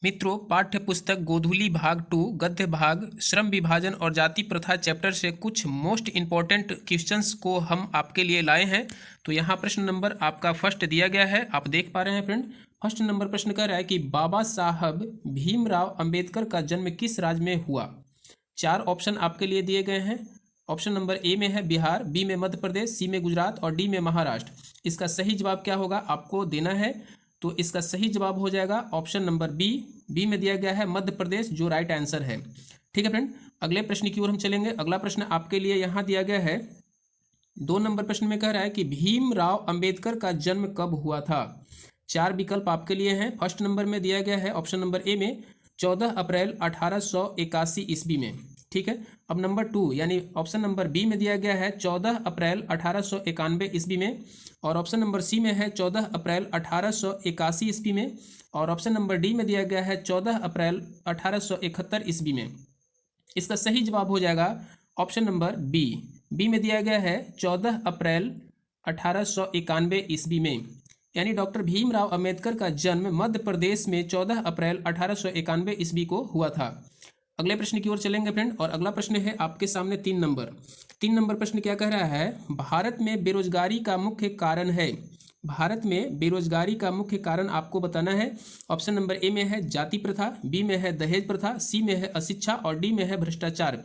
मित्रों, पाठ्य पुस्तक गोधूली भाग 2 गद्य भाग श्रम विभाजन और जाति प्रथा चैप्टर से कुछ मोस्ट इंपॉर्टेंट क्वेश्चंस को हम आपके लिए लाए हैं। तो यहाँ प्रश्न नंबर आपका फर्स्ट दिया गया है, आप देख पा रहे हैं फ्रेंड। फर्स्ट नंबर प्रश्न कह रहा है कि बाबा साहब भीमराव अंबेडकर का जन्म किस राज्य में हुआ। चार ऑप्शन आपके लिए दिए गए हैं। ऑप्शन नंबर ए में है बिहार, बी में मध्य प्रदेश, सी में गुजरात और डी में महाराष्ट्र। इसका सही जवाब क्या होगा आपको देना है। तो इसका सही जवाब हो जाएगा ऑप्शन नंबर बी। बी में दिया गया है मध्य प्रदेश, जो राइट आंसर है। ठीक है फ्रेंड, अगले प्रश्न की ओर हम चलेंगे। अगला प्रश्न आपके लिए यहाँ दिया गया है। 2 नंबर प्रश्न में कह रहा है कि भीमराव अंबेडकर का जन्म कब हुआ था। चार विकल्प आपके लिए हैं। फर्स्ट नंबर में दिया गया है ऑप्शन नंबर ए में 14 अप्रैल 1881 ईस्वी में। ठीक है, अब नंबर 2 यानी ऑप्शन नंबर बी में दिया गया है 14 अप्रैल 1891 ईस्वी में। और ऑप्शन नंबर सी में है 14 अप्रैल 1881 ईस्वी में। और ऑप्शन नंबर डी में दिया गया है 14 अप्रैल 1871 ईस्वी में। इसका सही जवाब हो जाएगा ऑप्शन नंबर बी। बी में दिया गया है 14 अप्रैल 1891 ईस्वी में। यानी डॉक्टर भीमराव अंबेडकर का जन्म मध्य प्रदेश में 14 अप्रैल 1891 ईस्वी को हुआ था। अगले प्रश्न की ओर चलेंगे फ्रेंड, और अगला प्रश्न है आपके सामने 3 नंबर प्रश्न क्या कह रहा है। भारत में बेरोजगारी का मुख्य कारण है। भारत में बेरोजगारी का मुख्य कारण आपको बताना है। ऑप्शन नंबर ए में है जाति प्रथा, बी में है दहेज प्रथा, सी में है अशिक्षा और डी में है भ्रष्टाचार।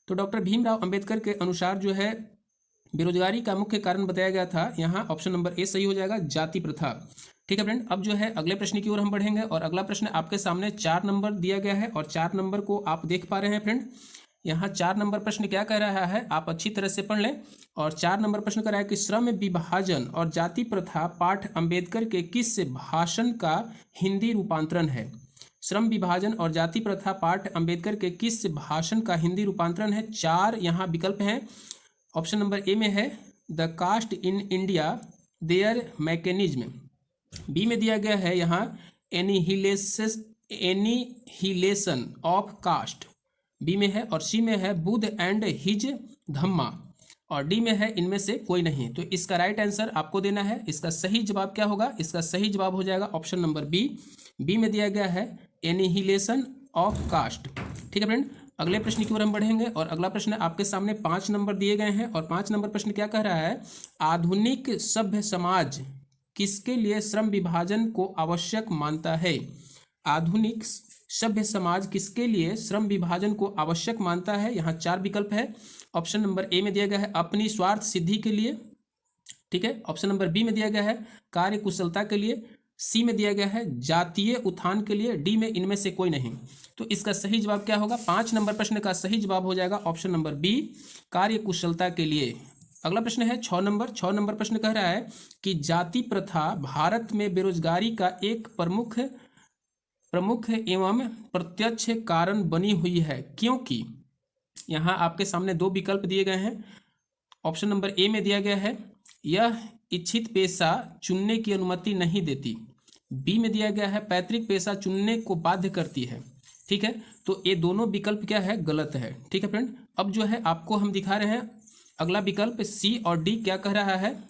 तो डॉक्टर भीमराव अंबेडकर के अनुसार जो है बेरोजगारी का मुख्य कारण बताया गया था, यहाँ ऑप्शन नंबर ए सही हो जाएगा, जाति प्रथा। ठीक है फ्रेंड, अब जो है अगले प्रश्न की ओर हम बढ़ेंगे। और अगला प्रश्न आपके सामने 4 नंबर दिया गया है और 4 नंबर को आप देख पा रहे हैं फ्रेंड। यहाँ 4 नंबर प्रश्न क्या कह रहा है, आप अच्छी तरह से पढ़ लें। और 4 नंबर प्रश्न कह रहा है कि श्रम विभाजन और जाति प्रथा पाठ अंबेडकर के किस भाषण का हिंदी रूपांतरण है। श्रम विभाजन और जाति प्रथा पाठ अंबेडकर के किस भाषण का हिंदी रूपांतरण है। 4 यहाँ विकल्प हैं। ऑप्शन नंबर ए में है the caste in India their mechanism. B में दिया गया है यहाँ एनिहिलेशन ऑफ कास्ट, बी में है। और सी में है बुद्ध एंड हिज धम्मा। और डी में है इनमें से कोई नहीं। तो इसका राइट आंसर आपको देना है। इसका सही जवाब क्या होगा, इसका सही जवाब हो जाएगा ऑप्शन नंबर बी। बी में दिया गया है एनिहिलेशन ऑफ कास्ट। ठीक है फ्रेंड, अगले प्रश्न की ओर हम बढ़ेंगे। और अगला प्रश्न आपके सामने 5 नंबर दिए गए हैं। और 5 नंबर प्रश्न क्या कह रहा है, आधुनिक सभ्य समाज किसके लिए श्रम विभाजन को आवश्यक मानता है। आधुनिक सभ्य समाज किसके लिए श्रम विभाजन को आवश्यक मानता है। यहाँ 4 विकल्प है। ऑप्शन नंबर ए में दिया गया है अपनी स्वार्थ सिद्धि के लिए। ठीक है, ऑप्शन नंबर बी में दिया गया है कार्य कुशलता के लिए, सी में दिया गया है जातीय उत्थान के लिए, डी में इनमें से कोई नहीं। तो इसका सही जवाब क्या होगा, 5 नंबर प्रश्न का सही जवाब हो जाएगा ऑप्शन नंबर बी, कार्य कुशलता के लिए। अगला प्रश्न है 6 नंबर प्रश्न कह रहा है कि जाति प्रथा भारत में बेरोजगारी का एक प्रमुख एवं प्रत्यक्ष कारण बनी हुई है, क्योंकि यहाँ आपके सामने 2 विकल्प दिए गए हैं। ऑप्शन नंबर ए में दिया गया है यह इच्छित पेशा चुनने की अनुमति नहीं देती। बी में दिया गया है पैतृक पेशा चुनने को बाध्य करती है। ठीक है, तो ये दोनों विकल्प क्या है, गलत है। ठीक है फ्रेंड, अब जो है आपको हम दिखा रहे हैं अगला विकल्प सी और डी क्या कह रहा है।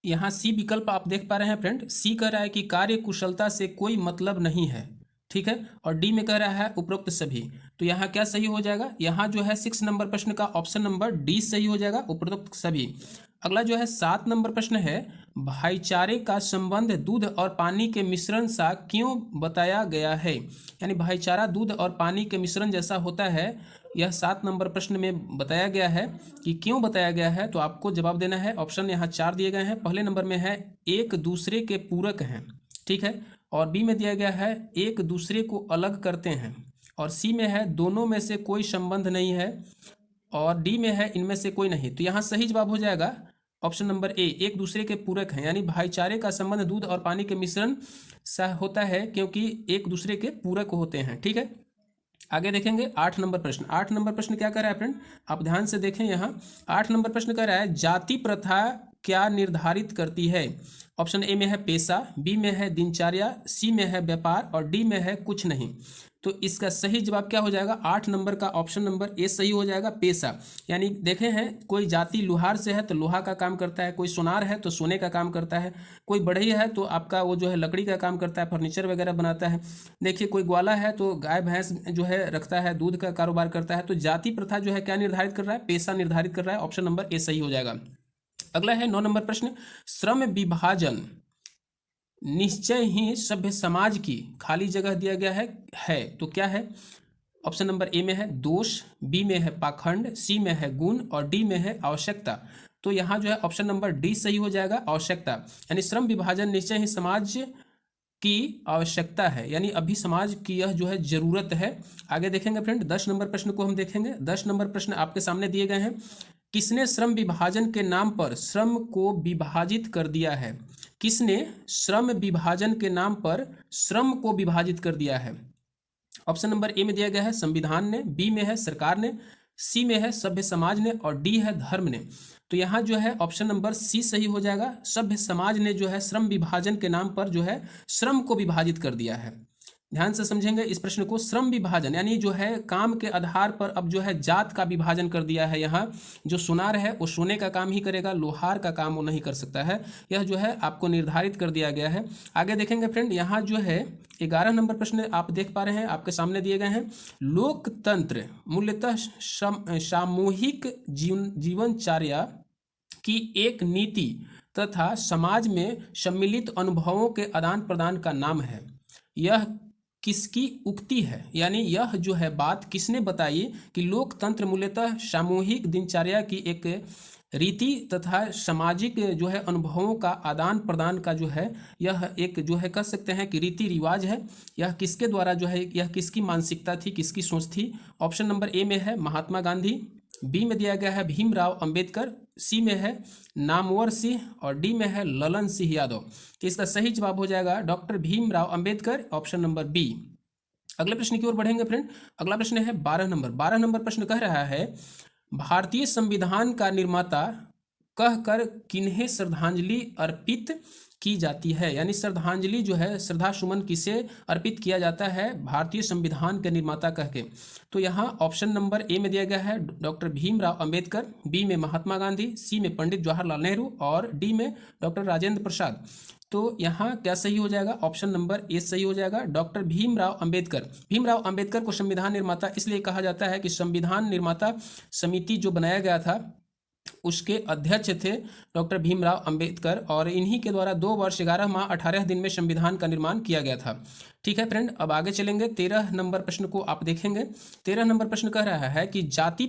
यहाँ सी विकल्प आप देख पा रहे हैं फ्रेंड। सी कह रहा है कि कार्य कुशलता से कोई मतलब नहीं है। ठीक है, और डी में कह रहा है उपरोक्त सभी। तो यहाँ क्या सही हो जाएगा, यहाँ जो है 6 नंबर प्रश्न का ऑप्शन नंबर डी सही हो जाएगा, उपरोक्त सभी। अगला जो है 7 नंबर प्रश्न है, भाईचारे का संबंध दूध और पानी के मिश्रण सा क्यों बताया गया है। यानी भाईचारा दूध और पानी के मिश्रण जैसा होता है, यह 7 नंबर प्रश्न में बताया गया है कि क्यों बताया गया है। तो आपको जवाब देना है। ऑप्शन यहाँ 4 दिए गए हैं। पहले नंबर में है एक दूसरे के पूरक हैं। ठीक है, और बी में दिया गया है एक दूसरे को अलग करते हैं। और सी में है दोनों में से कोई संबंध नहीं है। और डी में है इनमें से कोई नहीं। तो यहाँ सही जवाब हो जाएगा ऑप्शन नंबर ए, एक दूसरे के पूरक हैं। यानी भाईचारे का संबंध दूध और पानी के मिश्रण सा होता है, क्योंकि एक दूसरे के पूरक होते हैं। ठीक है, आगे देखेंगे 8 नंबर प्रश्न। 8 नंबर प्रश्न क्या कर रहा है फ्रेंड, आप ध्यान से देखें। यहाँ 8 नंबर प्रश्न कह रहा है जाति प्रथा क्या निर्धारित करती है। ऑप्शन ए में है पेशा, बी में है दिनचर्या, सी में है व्यापार और डी में है कुछ नहीं। तो इसका सही जवाब क्या हो जाएगा? 8 नंबर का ऑप्शन नंबर ए सही हो जाएगा, पेशा। यानी देखे हैं, कोई जाति लुहार से है तो लोहा का काम करता है, कोई सुनार है तो सोने का काम करता है, कोई बढ़ई है तो आपका वो जो है लकड़ी का काम करता है, फर्नीचर वगैरह बनाता है। देखिए कोई ग्वाला है तो गाय भैंस जो है रखता है, दूध का कारोबार करता है। तो जाति प्रथा जो है क्या निर्धारित कर रहा है? पेशा निर्धारित कर रहा है। ऑप्शन नंबर ए सही हो जाएगा। अगला है 9 नंबर प्रश्न, श्रम विभाजन निश्चय ही सभ्य समाज की, खाली जगह दिया गया है तो क्या है? ऑप्शन नंबर ए में है दोष, बी में है पाखंड, सी में है गुण और डी में है आवश्यकता। तो यहाँ जो है ऑप्शन नंबर डी सही हो जाएगा, आवश्यकता। यानी श्रम विभाजन निश्चय ही समाज की आवश्यकता है, यानी अभी समाज की यह जो है जरूरत है। आगे देखेंगे फ्रेंड, 10 नंबर प्रश्न को हम देखेंगे। 10 नंबर प्रश्न आपके सामने दिए गए हैं। किसने श्रम विभाजन के नाम पर श्रम को विभाजित कर दिया है? किसने श्रम विभाजन के नाम पर श्रम को विभाजित कर दिया है? ऑप्शन नंबर ए में दिया गया है संविधान ने, बी में है सरकार ने, सी में है सभ्य समाज ने और डी है धर्म ने। तो यहाँ जो है ऑप्शन नंबर सी सही हो जाएगा, सभ्य समाज ने जो है श्रम विभाजन के नाम पर जो है श्रम को विभाजित कर दिया है। ध्यान से समझेंगे इस प्रश्न को। श्रम विभाजन यानी जो है काम के आधार पर अब जो है जात का विभाजन कर दिया है। यहाँ जो सुनार है वो सोने का काम ही करेगा, लोहार का काम वो नहीं कर सकता है। यह जो है आपको निर्धारित कर दिया गया है। आगे देखेंगे फ्रेंड, यहाँ जो है 11 नंबर प्रश्न आप देख पा रहे हैं, आपके सामने दिए गए हैं। लोकतंत्र मूलतः सामूहिक जीवनचर्या की एक नीति तथा समाज में सम्मिलित अनुभवों के आदान प्रदान का नाम है। यह किसकी उक्ति है? यानी यह जो है बात किसने बताई कि लोकतंत्र मूलतः सामूहिक दिनचर्या की एक रीति तथा सामाजिक जो है अनुभवों का आदान प्रदान का जो है यह एक जो है कह सकते हैं कि रीति रिवाज है। यह किसके द्वारा जो है, यह किसकी मानसिकता थी, किसकी सोच थी? ऑप्शन नंबर ए में है महात्मा गांधी, बी में दिया गया है भीमराव अंबेडकर, सी में है नामवर सिंह और डी में है ललन सिंह यादव। तो इसका सही जवाब हो जाएगा doctor Bhimrao Ambedkar, option number B. अगले प्रश्न की ओर बढ़ेंगे फ्रेंड। अगला प्रश्न है 12 नंबर। 12 नंबर प्रश्न कह रहा है, भारतीय संविधान का निर्माता कहकर किन्हें श्रद्धांजलि अर्पित की जाती है? यानी श्रद्धांजलि जो है, श्रद्धा सुमन किसे अर्पित किया जाता है? भारतीय संविधान के निर्माता कह के। तो यहाँ ऑप्शन नंबर ए में दिया गया है डॉक्टर भीमराव अंबेडकर, बी में महात्मा गांधी, सी में पंडित जवाहरलाल नेहरू और डी में डॉक्टर राजेंद्र प्रसाद। तो यहाँ क्या सही हो जाएगा? ऑप्शन नंबर ए सही हो जाएगा, डॉक्टर भीमराव अंबेडकर। भीमराव अंबेडकर को संविधान निर्माता इसलिए कहा जाता है कि संविधान निर्माता समिति जो बनाया गया था उसके अध्यक्ष थे डॉक्टर भीमराव अंबेडकर और इन्हीं के द्वारा 2 वर्ष 11 माह 18 दिन में संविधान का निर्माण किया गया था। ठीक है फ्रेंड, अब आगे चलेंगे। 13 नंबर प्रश्न को आप देखेंगे। 13 नंबर प्रश्न कह रहा है कि जाति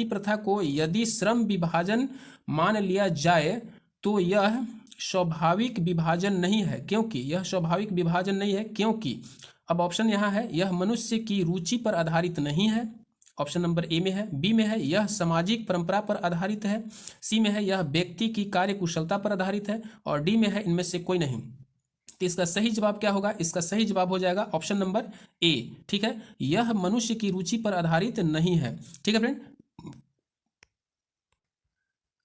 प्रथा को यदि श्रम विभाजन मान लिया जाए तो यह स्वाभाविक विभाजन नहीं है, क्योंकि यह स्वाभाविक विभाजन नहीं है क्योंकि अब ऑप्शन यहाँ है, यह मनुष्य की रुचि पर आधारित नहीं है, ऑप्शन नंबर ए में है, बी में है यह सामाजिक परंपरा पर आधारित है, सी में है यह व्यक्ति की कार्य कुशलता पर आधारित है और डी में है इनमें से कोई नहीं। तो इसका सही जवाब क्या होगा? इसका सही जवाब हो जाएगा ऑप्शन नंबर ए। ठीक है, यह मनुष्य की रुचि पर आधारित नहीं है। ठीक है फ्रेंड,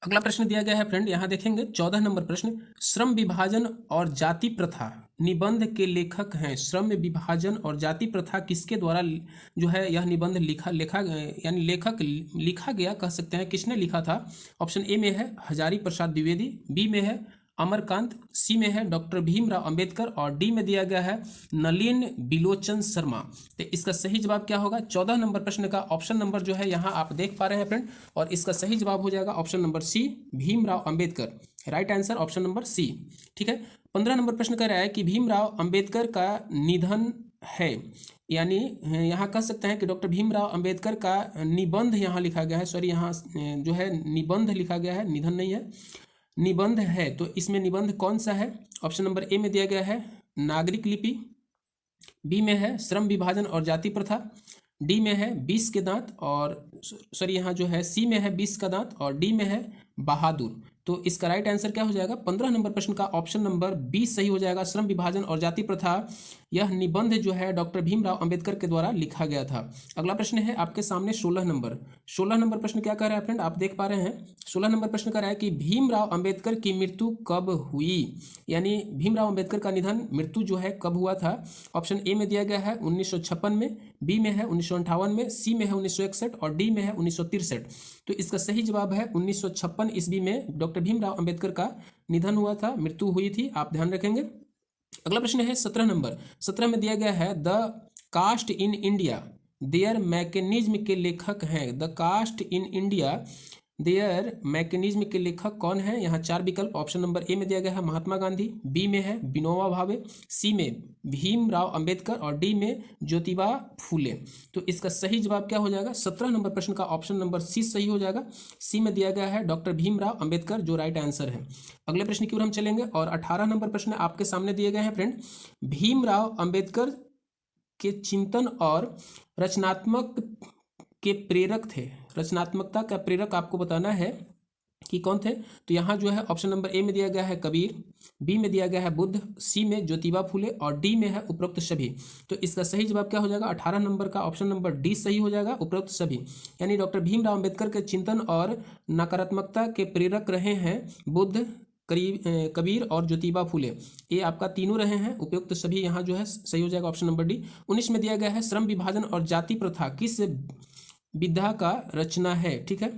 अगला प्रश्न दिया गया है फ्रेंड, यहाँ देखेंगे 14 नंबर प्रश्न, श्रम विभाजन और जाति प्रथा निबंध के लेखक हैं। श्रम विभाजन और जाति प्रथा किसके द्वारा जो है यह निबंध यानी लेखक लिखा गया कह सकते हैं, किसने लिखा था? ऑप्शन ए में है हजारी प्रसाद द्विवेदी, बी में है अमरकांत, सी में है डॉक्टर भीमराव अंबेडकर और डी में दिया गया है नलिन बिलोचन शर्मा। तो इसका सही जवाब क्या होगा? 14 नंबर प्रश्न का ऑप्शन नंबर जो है यहाँ आप देख पा रहे हैं फ्रेंड, और इसका सही जवाब हो जाएगा option number C, Bhimrao Ambedkar. Right answer option number C. ठीक है, 15 नंबर प्रश्न कह रहा है कि भीमराव अंबेडकर का निधन है, यानी यहाँ कह सकते हैं कि डॉक्टर भीमराव अंबेडकर का निबंध यहाँ लिखा गया है, सॉरी यहाँ जो है निबंध लिखा गया है, निधन नहीं है, निबंध है। तो इसमें निबंध कौन सा है? ऑप्शन नंबर ए में दिया गया है नागरिक लिपि, बी में है श्रम विभाजन और जाति प्रथा, डी में है 20 के दांत और सॉरी यहाँ जो है सी में है 20 का दांत और डी में है बहादुर। तो इसका राइट आंसर क्या हो जाएगा? 15 नंबर प्रश्न का ऑप्शन नंबर बी सही हो जाएगा। श्रम विभाजन और जाति प्रथा यह निबंध जो है डॉक्टर भीमराव अंबेडकर के द्वारा लिखा गया था। अगला प्रश्न है आपके सामने 16 नंबर प्रश्न क्या कह रहा है फ्रेंड, आप देख पा रहे हैं 16 नंबर प्रश्न कह रहा है कि भीमराव अंबेडकर की मृत्यु कब हुई, यानी भीमराव अंबेडकर का निधन मृत्यु जो है कब हुआ था। ऑप्शन ए में दिया गया है 1956 में, बी में है 1958 में, सी में है 1961 और डी में है 1963। तो इसका सही जवाब है 1956 ईस्वी में डॉक्टर भीमराव अंबेडकर का निधन हुआ था, मृत्यु हुई थी, आप ध्यान रखेंगे। अगला प्रश्न है 17 में दिया गया है the caste in India their mechanism के लेखक हैं। The caste in India their mechanism के लेखक कौन है। यहाँ 4 विकल्प, ऑप्शन नंबर ए में दिया गया है महात्मा गांधी, बी में है विनोबा भावे, सी में भीमराव अंबेडकर और डी में ज्योतिबा फूले। तो इसका सही जवाब क्या हो जाएगा, 17 नंबर प्रश्न का ऑप्शन नंबर सी सही हो जाएगा। सी में दिया गया है डॉक्टर भीमराव अंबेडकर, जो राइट आंसर है। अगले प्रश्न की ओर हम चलेंगे और 18 नंबर प्रश्न आपके सामने दिए गए हैं फ्रेंड। भीमराव अंबेडकर के चिंतन और रचनात्मक के प्रेरक थे, रचनात्मकता का प्रेरक आपको बताना है कि कौन थे। तो यहाँ जो है ऑप्शन नंबर ए में दिया गया है कबीर, बी में दिया गया है बुद्ध, सी में ज्योतिबा फूले और डी में है उपरोक्त सभी। तो इसका सही जवाब क्या हो जाएगा, 18 नंबर का ऑप्शन नंबर डी सही हो जाएगा, उपरोक्त सभी। यानी डॉक्टर भीमराव अंबेडकर के चिंतन और नकारात्मकता के प्रेरक रहे हैं बुद्ध, कबीर और ज्योतिबा फूले। ये आपका तीनों रहे हैं, उपयुक्त सभी यहाँ जो है सही हो जाएगा ऑप्शन नंबर डी। 19 में दिया गया है श्रम विभाजन और जाति प्रथा किस विधा का रचना है, ठीक है।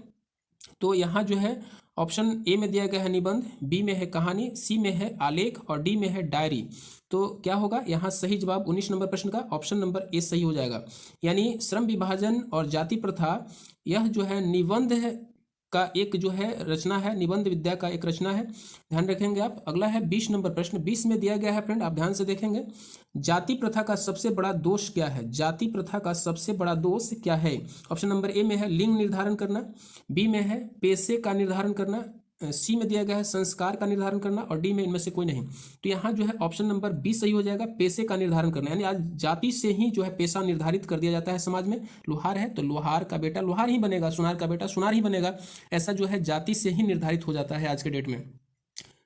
तो यहाँ जो है ऑप्शन ए में दिया गया है निबंध, बी में है कहानी, सी में है आलेख और डी में है डायरी। तो क्या होगा यहाँ सही जवाब 19 नंबर प्रश्न का ऑप्शन नंबर ए सही हो जाएगा। यानी श्रम विभाजन और जाति प्रथा यह जो है निबंध है का एक जो है रचना है, निबंध विद्या का एक रचना है, ध्यान रखेंगे आप। अगला है 20 नंबर प्रश्न। 20 में दिया गया है फ्रेंड, आप ध्यान से देखेंगे, जाति प्रथा का सबसे बड़ा दोष क्या है। जाति प्रथा का सबसे बड़ा दोष क्या है। ऑप्शन नंबर ए में है लिंग निर्धारण करना, बी में है पेशे का निर्धारण करना, सी में दिया गया है संस्कार का निर्धारण करना और डी में इनमें से कोई नहीं। तो यहाँ जो है ऑप्शन नंबर बी सही हो जाएगा, पेशे का निर्धारण करना। यानी आज जाति से ही जो है पेशा निर्धारित कर दिया जाता है समाज में। लोहार है तो लोहार का बेटा लोहार ही बनेगा, सुनार का बेटा सुनार ही बनेगा, ऐसा जो है जाति से ही निर्धारित हो जाता है आज के डेट में।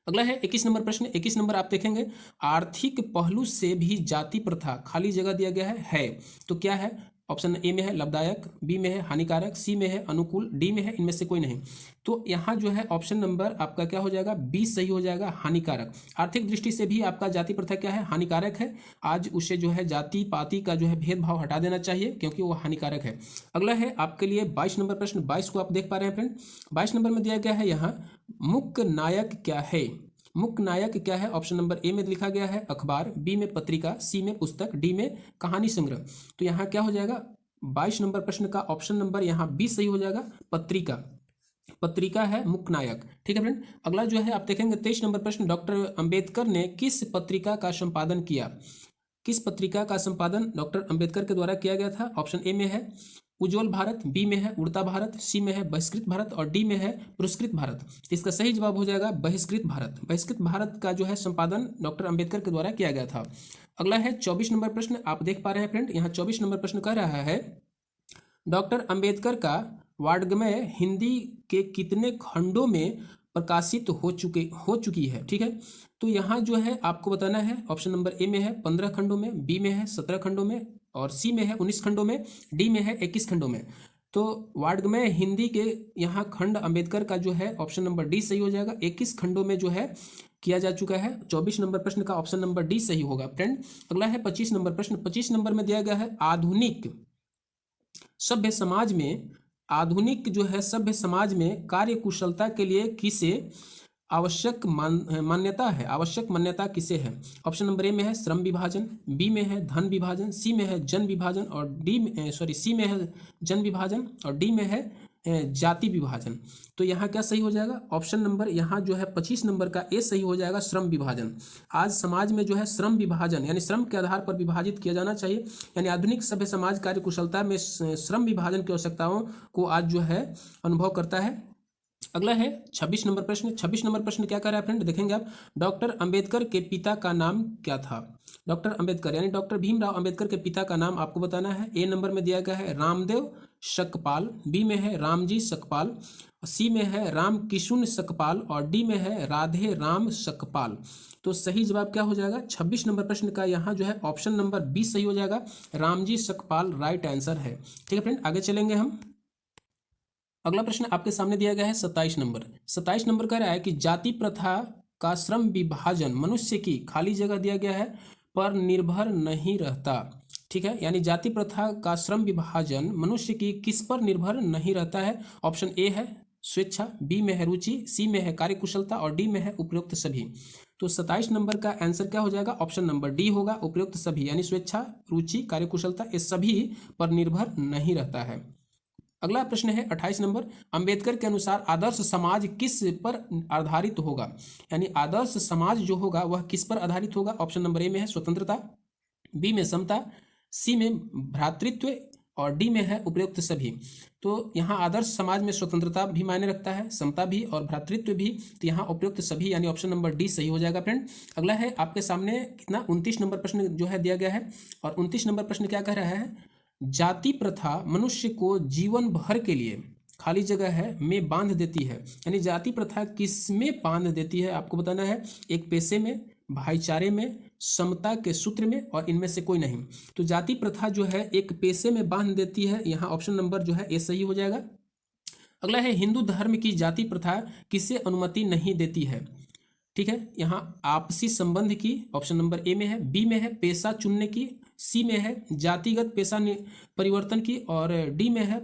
अगला है 21 नंबर प्रश्न। 21 नंबर आप देखेंगे, आर्थिक पहलू से भी जाति प्रथा, खाली जगह दिया गया है तो क्या है। ऑप्शन ए में है लाभदायक, बी में है हानिकारक, सी में है अनुकूल, डी में है इनमें से कोई नहीं। तो यहाँ जो है ऑप्शन नंबर आपका क्या हो जाएगा, बी सही हो जाएगा, हानिकारक। आर्थिक दृष्टि से भी आपका जाति प्रथा क्या है, हानिकारक है। आज उसे जो है जाति पाति का जो है भेदभाव हटा देना चाहिए क्योंकि वो हानिकारक है। अगला है आपके लिए 22 नंबर प्रश्न। 22 को आप देख पा रहे हैं फ्रेंड। 22 नंबर में दिया गया है यहाँ मुख्य नायक क्या है। मुख्य नायक क्या है। ऑप्शन नंबर ए में लिखा गया है अखबार, बी में पत्रिका, सी में पुस्तक, डी में कहानी संग्रह। तो यहाँ क्या हो जाएगा 22 नंबर प्रश्न का ऑप्शन नंबर यहाँ बी सही हो जाएगा, पत्रिका। पत्रिका है मुख्य नायक, ठीक है फ्रेंड। अगला जो है आप देखेंगे 23 नंबर प्रश्न। डॉक्टर अंबेडकर ने किस पत्रिका का संपादन किया। किस पत्रिका का संपादन डॉक्टर अंबेडकर के द्वारा किया गया था। ऑप्शन ए में है उज्ज्वल भारत, बी में है उड़ता भारत, सी में है बहिष्कृत भारत और डी में है पुरस्कृत भारत। इसका सही जवाब हो जाएगा बहिष्कृत भारत। बहिष्कृत भारत का जो है संपादन डॉक्टर अंबेडकर के द्वारा किया गया था। अगला है 24 नंबर प्रश्न, आप देख पा रहे हैं फ्रेंड। यहाँ 24 नंबर प्रश्न कह रहा है डॉक्टर अंबेडकर का वाङ्मय हिंदी के कितने खंडों में प्रकाशित हो चुकी है, ठीक है। तो यहाँ जो है आपको बताना है, ऑप्शन नंबर ए में है 15 खंडों में, बी में है 17 खंडों में और सी में है 19 खंडों में, डी में है 21 खंडों में। तो वाङ्मय हिंदी के यहाँ खंड अंबेडकर का जो है ऑप्शन नंबर डी सही हो जाएगा, 21 खंडों में जो है किया जा चुका है। 24 नंबर प्रश्न का ऑप्शन नंबर डी सही होगा फ्रेंड। अगला है 25 नंबर प्रश्न। 25 नंबर में दिया गया है आधुनिक सभ्य समाज में, आधुनिक जो है सभ्य समाज में कार्य कुशलता के लिए किसे आवश्यक मान्यता है। आवश्यक मान्यता किसे है। ऑप्शन नंबर ए में है श्रम विभाजन, बी में है धन विभाजन, सी में है जन विभाजन और सी में है जन विभाजन और डी में है जाति विभाजन। तो यहाँ क्या सही हो जाएगा, ऑप्शन नंबर यहाँ जो है 25 नंबर का ए सही हो जाएगा, श्रम विभाजन। आज समाज में जो है श्रम विभाजन यानी श्रम के आधार पर विभाजित किया जाना चाहिए। यानी आधुनिक सभ्य समाज कार्य कुशलता में श्रम विभाजन की आवश्यकताओं को आज जो है अनुभव करता है। अगला है 26 नंबर प्रश्न। 26 नंबर प्रश्न क्या कर रहा है फ्रेंड, देखेंगे आप। डॉक्टर अंबेडकर के पिता का नाम क्या था। डॉक्टर अंबेडकर यानी डॉक्टर भीमराव अंबेडकर के पिता का नाम आपको बताना है। ए नंबर में दिया गया है रामदेव, शकपाल, बी में है रामजी सकपाल, सी में है राम किशुन सकपाल और डी में है राधे राम सकपाल। तो सही जवाब क्या हो जाएगा 26 नंबर प्रश्न का यहाँ जो है ऑप्शन नंबर बी सही हो जाएगा, रामजी सकपाल राइट आंसर है। ठीक है फ्रेंड, आगे चलेंगे हम। अगला प्रश्न आपके सामने दिया गया है 27 नंबर कह रहा है कि जाति प्रथा का श्रम विभाजन मनुष्य की खाली जगह दिया गया है पर निर्भर नहीं रहता। ठीक है, यानी जाति प्रथा का श्रम विभाजन मनुष्य की किस पर निर्भर नहीं रहता है। ऑप्शन ए है स्वेच्छा, बी में है रुचि, सी में है कार्यकुशलता और डी में है उपयुक्त सभी। तो 27 नंबर का आंसर क्या हो जाएगा, ऑप्शन नंबर डी होगा, उपयुक्त सभी, यानी स्वेच्छा, रुचि, कार्यकुशलता ये सभी पर निर्भर नहीं रहता है। अगला प्रश्न है 28 नंबर, अंबेडकर के अनुसार आदर्श समाज किस पर आधारित होगा, यानी आदर्श समाज जो होगा वह किस पर आधारित होगा। ऑप्शन नंबर ए में है स्वतंत्रता, बी में समता, सी में भ्रातृत्व और डी में है उपयुक्त सभी। तो यहाँ आदर्श समाज में स्वतंत्रता भी मायने रखता है, समता भी और भ्रातृत्व भी, तो यहाँ उपयुक्त सभी यानी ऑप्शन नंबर डी सही हो जाएगा फ्रेंड। अगला है आपके सामने कितना 29 नंबर प्रश्न जो है दिया गया है और 29 नंबर प्रश्न क्या कह रहा है, जाति प्रथा मनुष्य को जीवन भर के लिए खाली जगह है में बांध देती है, यानी जाति प्रथा किस में बांध देती है आपको बताना है, एक पेशे में, भाईचारे में, समता के सूत्र में और इनमें से कोई नहीं। तो जाति प्रथा जो है एक पेशे में बांध देती है, यहाँ ऑप्शन नंबर जो है ए सही हो जाएगा। अगला है हिंदू धर्म की जाति प्रथा किसे अनुमति नहीं देती है। ठीक है, यहाँ आपसी संबंध की ऑप्शन नंबर ए में है, बी में है पेशा चुनने की, सी में है जातिगत पेशा परिवर्तन की और डी में है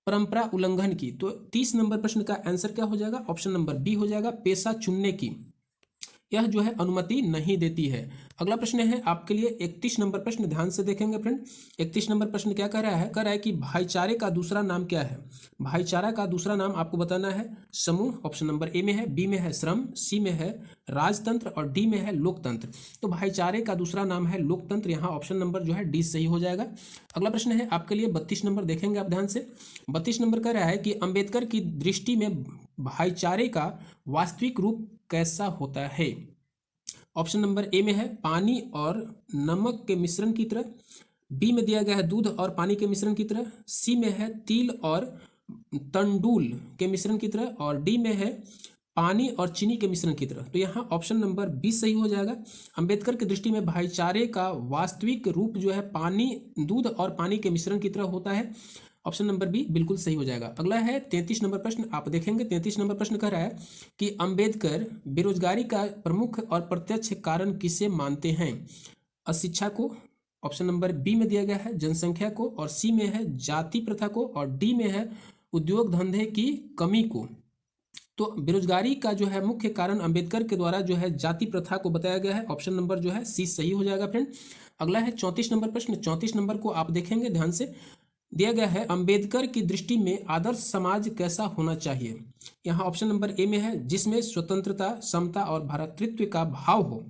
परंपरा उल्लंघन की। तो 30 नंबर प्रश्न का आंसर क्या हो जाएगा, ऑप्शन नंबर बी हो जाएगा, पेशा चुनने की यह जो है अनुमति नहीं देती है। अगला प्रश्न है आपके लिए 31 नंबर प्रश्न, ध्यान से देखेंगे फ्रेंड। 31 नंबर प्रश्न क्या कह रहा है, कह रहा है कि भाईचारे का दूसरा नाम क्या है। भाईचारा का दूसरा नाम आपको बताना है समूह, ऑप्शन नंबर ए में है, बी में है श्रम, सी में है राजतंत्र और डी में है लोकतंत्र। तो भाईचारे का दूसरा नाम है लोकतंत्र, यहाँ ऑप्शन नंबर जो है डी सही हो जाएगा। अगला प्रश्न है आपके लिए 32 नंबर, देखेंगे आप ध्यान से। 32 नंबर कह रहा है कि अंबेडकर की दृष्टि में भाईचारे का वास्तविक रूप कैसा होता है। ऑप्शन नंबर ए में है पानी और नमक के मिश्रण की तरह, बी में दिया गया है दूध और पानी के मिश्रण की तरह, सी में है तिल और तंडुल के मिश्रण की तरह और डी में है पानी और चीनी के मिश्रण की तरह। तो यहाँ ऑप्शन नंबर बी सही हो जाएगा। अंबेडकर की दृष्टि में भाईचारे का वास्तविक रूप जो है पानी, दूध और पानी के मिश्रण की तरह होता है, ऑप्शन नंबर बी बिल्कुल सही हो जाएगा। अगला है 33 नंबर प्रश्न, आप देखेंगे 33 नंबर प्रश्न कह रहा है कि अंबेडकर बेरोजगारी का प्रमुख और प्रत्यक्ष कारण किसे मानते हैं। अशिक्षा को, ऑप्शन नंबर बी में दिया गया है जनसंख्या को और सी में है जाति प्रथा को और डी में है उद्योग धंधे की कमी को। तो बेरोजगारी का जो है मुख्य कारण अंबेडकर के द्वारा जो है जाति प्रथा को बताया गया है, ऑप्शन नंबर जो है सी सही हो जाएगा फ्रेंड। अगला है 34 नंबर प्रश्न, 34 नंबर को आप देखेंगे ध्यान से, दिया गया है अंबेडकर की दृष्टि में आदर्श समाज कैसा होना चाहिए। यहाँ ऑप्शन नंबर ए में है जिसमें स्वतंत्रता, समता और भ्रातृत्व का भाव हो,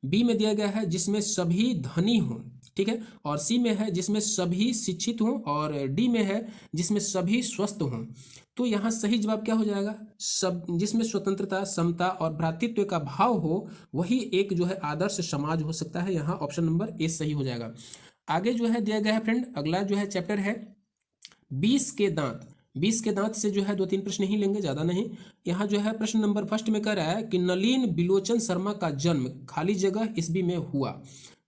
बी में दिया गया है जिसमें सभी धनी हों, ठीक है, और सी में है जिसमें सभी शिक्षित हों और डी में है जिसमें सभी स्वस्थ हों। तो यहाँ सही जवाब क्या हो जाएगा, सब जिसमें स्वतंत्रता, समता और भ्रातृत्व का भाव हो वही एक जो है आदर्श समाज हो सकता है, यहाँ ऑप्शन नंबर ए सही हो जाएगा। आगे जो है दिया गया है फ्रेंड, अगला जो है चैप्टर है 20 के दांत। 20 के दांत से जो है 2-3 प्रश्न ही लेंगे, ज़्यादा नहीं। यहाँ जो है प्रश्न नंबर फर्स्ट में कह रहा है कि नलिन बिलोचन शर्मा का जन्म खाली जगह ईस्वी में हुआ।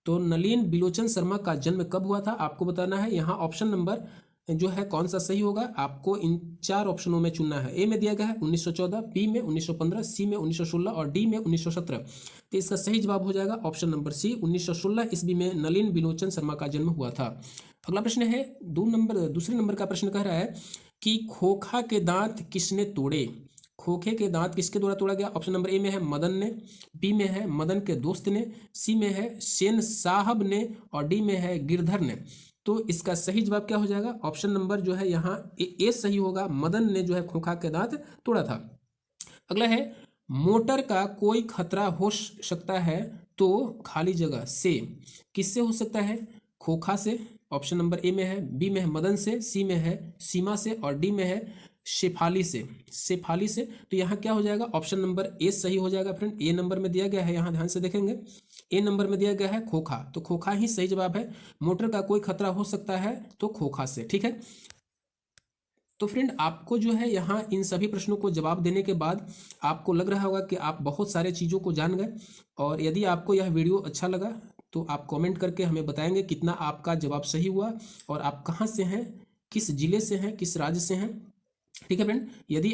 तो नलिन बिलोचन शर्मा का जन्म कब हुआ था आपको बताना है। यहाँ ऑप्शन नंबर जो है कौन सा सही होगा, आपको इन 4 ऑप्शनों में चुनना है। ए में दिया गया है 1914, बी में 1915, सी में 1916 और डी में 1917। तो इसका सही जवाब हो जाएगा ऑप्शन नंबर सी, 1916 ईस्वी में नलिन बिलोचन शर्मा का जन्म हुआ था। अगला प्रश्न है दूसरे नंबर का प्रश्न कह रहा है कि खोखा के दांत किसने तोड़े। खोखे के दांत किसके द्वारा तोड़ा गया। ऑप्शन नंबर ए में है मदन ने, बी में है मदन के दोस्त ने, सी में है सेन साहब ने और डी में है गिरधर ने। तो इसका सही जवाब क्या हो जाएगा, ऑप्शन नंबर जो है यहाँ ए सही होगा, मदन ने जो है खोखा के दांत तोड़ा था। अगला है मोटर का कोई खतरा हो सकता है तो खाली जगह से किससे हो सकता है, खोखा से, ऑप्शन नंबर ए में है, बी में है मदन से, सी में है सीमा से और डी में है शेफाली से। तो यहाँ क्या हो जाएगा, ऑप्शन नंबर ए सही हो जाएगा फ्रेंड। ए नंबर में दिया गया है, यहाँ ध्यान से देखेंगे, ए नंबर में दिया गया है खोखा, तो खोखा ही सही जवाब है। मोटर का कोई खतरा हो सकता है तो खोखा से, ठीक है। तो फ्रेंड आपको जो है यहाँ इन सभी प्रश्नों को जवाब देने के बाद आपको लग रहा होगा कि आप बहुत सारे चीज़ों को जान गए। और यदि आपको यह वीडियो अच्छा लगा तो आप कमेंट करके हमें बताएंगे कितना आपका जवाब सही हुआ और आप कहाँ से हैं, किस जिले से हैं, किस राज्य से हैं। ठीक है फ्रेंड, यदि